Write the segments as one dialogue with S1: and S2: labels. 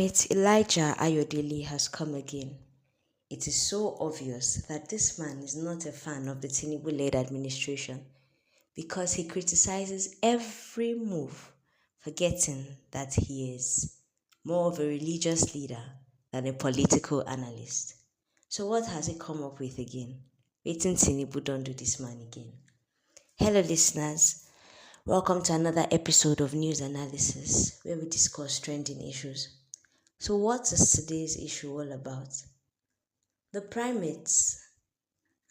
S1: Primate Elijah Ayodele has come again. It is so obvious that this man is not a fan of the Tinubu-led administration because he criticizes every move, forgetting that he is more of a religious leader than a political analyst. So what has he come up with again? Waiting Tinubu don't do this man again. Hello listeners, welcome to another episode of News Analysis where we discuss trending issues. So what is today's issue all about? The primates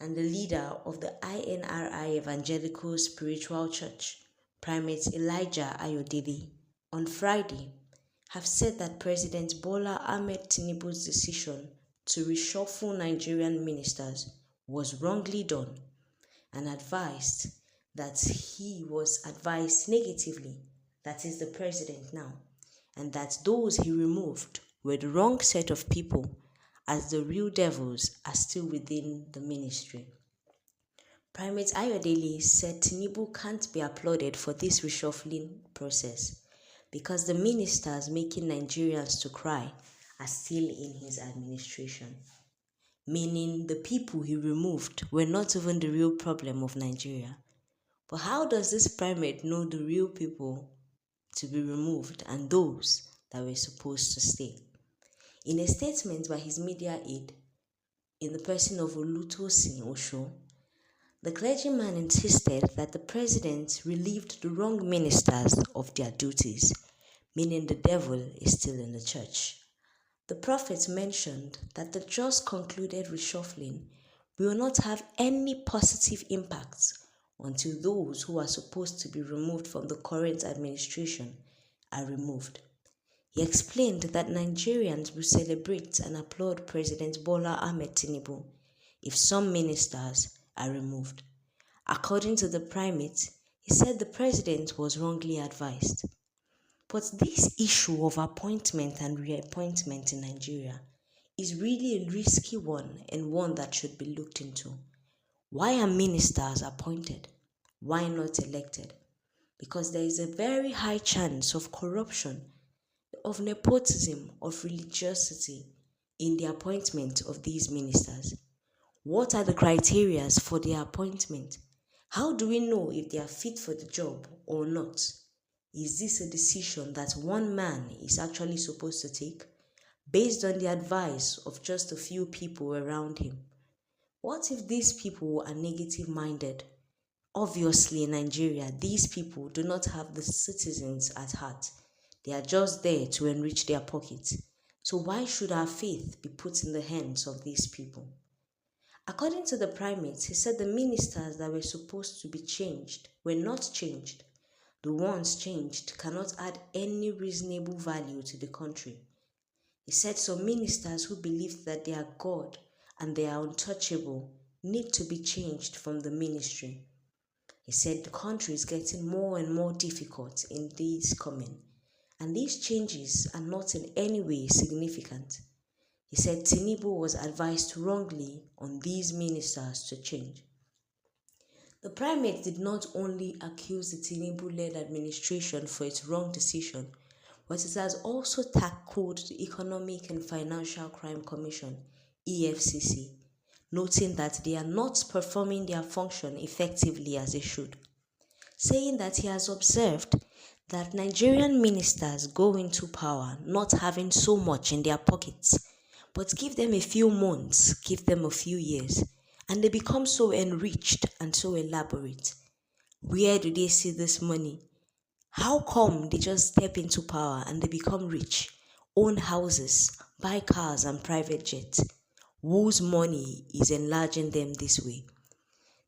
S1: and the leader of the INRI Evangelical Spiritual Church, Primate Elijah Ayodele, on Friday have said that President Bola Ahmed Tinubu's decision to reshuffle Nigerian ministers was wrongly done and advised that he was advised negatively, that is the president now, and that those he removed were the wrong set of people, as the real devils are still within the ministry. Primate Ayodele said Tinubu can't be applauded for this reshuffling process because the ministers making Nigerians to cry are still in his administration, meaning the people he removed were not even the real problem of Nigeria. But how does this primate know the real people to be removed and those that were supposed to stay? In a statement by his media aide, in the person of Olutosin Osho, the clergyman insisted that the president relieved the wrong ministers of their duties, meaning the devil is still in the church. The prophet mentioned that the just concluded reshuffling will not have any positive impacts until those who are supposed to be removed from the current administration are removed. He explained that Nigerians will celebrate and applaud President Bola Ahmed Tinubu if some ministers are removed. According to the primate, he said the president was wrongly advised. But this issue of appointment and reappointment in Nigeria is really a risky one and one that should be looked into. Why are ministers appointed? Why not elected? Because there is a very high chance of corruption, of nepotism, of religiosity in the appointment of these ministers. What are the criteria for their appointment? How do we know if they are fit for the job or not? Is this a decision that one man is actually supposed to take based on the advice of just a few people around him? What if these people are negative-minded? Obviously, in Nigeria, these people do not have the citizens at heart. They are just there to enrich their pockets. So why should our faith be put in the hands of these people? According to the primates, he said the ministers that were supposed to be changed were not changed. The ones changed cannot add any reasonable value to the country. He said some ministers who believe that they are God and they are untouchable need to be changed from the ministry. He said the country is getting more and more difficult in days coming, and these changes are not in any way significant. He said Tinubu was advised wrongly on these ministers to change. The primate did not only accuse the Tinubu-led administration for its wrong decision, but it has also tackled the Economic and Financial Crime Commission, EFCC, noting that they are not performing their function effectively as they should, saying that he has observed that Nigerian ministers go into power not having so much in their pockets, but give them a few months, give them a few years, and they become so enriched and so elaborate. Where do they see this money? How come they just step into power and they become rich, own houses, buy cars and private jets? Whose money is enlarging them this way?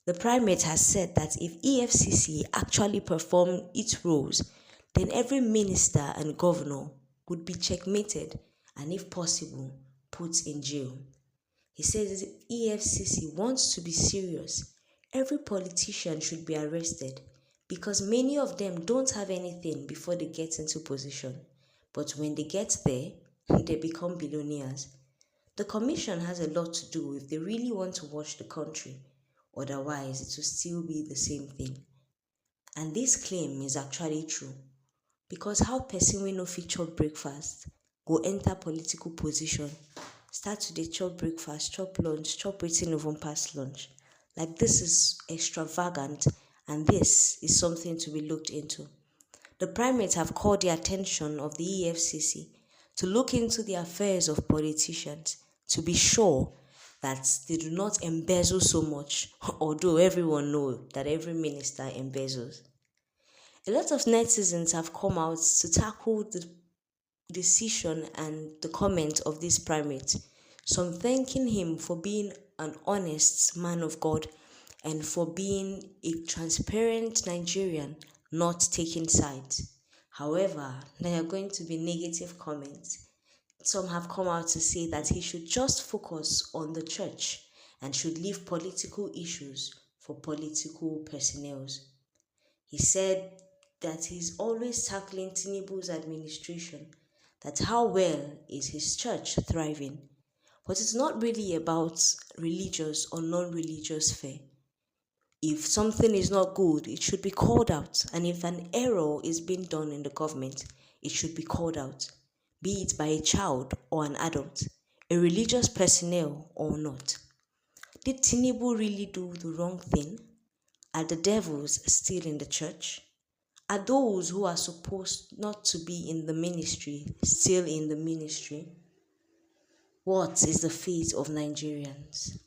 S1: The primate has said that if EFCC actually performed its roles, then every minister and governor would be checkmated and, if possible, put in jail. He says if EFCC wants to be serious, every politician should be arrested because many of them don't have anything before they get into position. But when they get there, they become billionaires. The commission has a lot to do if they really want to watch the country. Otherwise, it will still be the same thing. And this claim is actually true. Because how person will no fit chop breakfast, go enter political position, start to dey chop breakfast, chop lunch, chop wetin even pass lunch. Like, this is extravagant, and this is something to be looked into. The primates have called the attention of the EFCC to look into the affairs of politicians to be sure that they do not embezzle so much, although everyone knows that every minister embezzles. A lot of netizens have come out to tackle the decision and the comment of this primate, some thanking him for being an honest man of God and for being a transparent Nigerian, not taking sides. However, there are going to be negative comments. Some have come out to say that he should just focus on the church and should leave political issues for political personnel. He said that he's always tackling Tinubu'S administration, that how well is his church thriving. But it's not really about religious or non-religious faith. If something is not good, it should be called out. And if an error is being done in the government, it should be called out, be it by a child or an adult, a religious personnel or not. Did Tinubu really do the wrong thing? Are the devils still in the church? Are those who are supposed not to be in the ministry still in the ministry? What is the fate of Nigerians?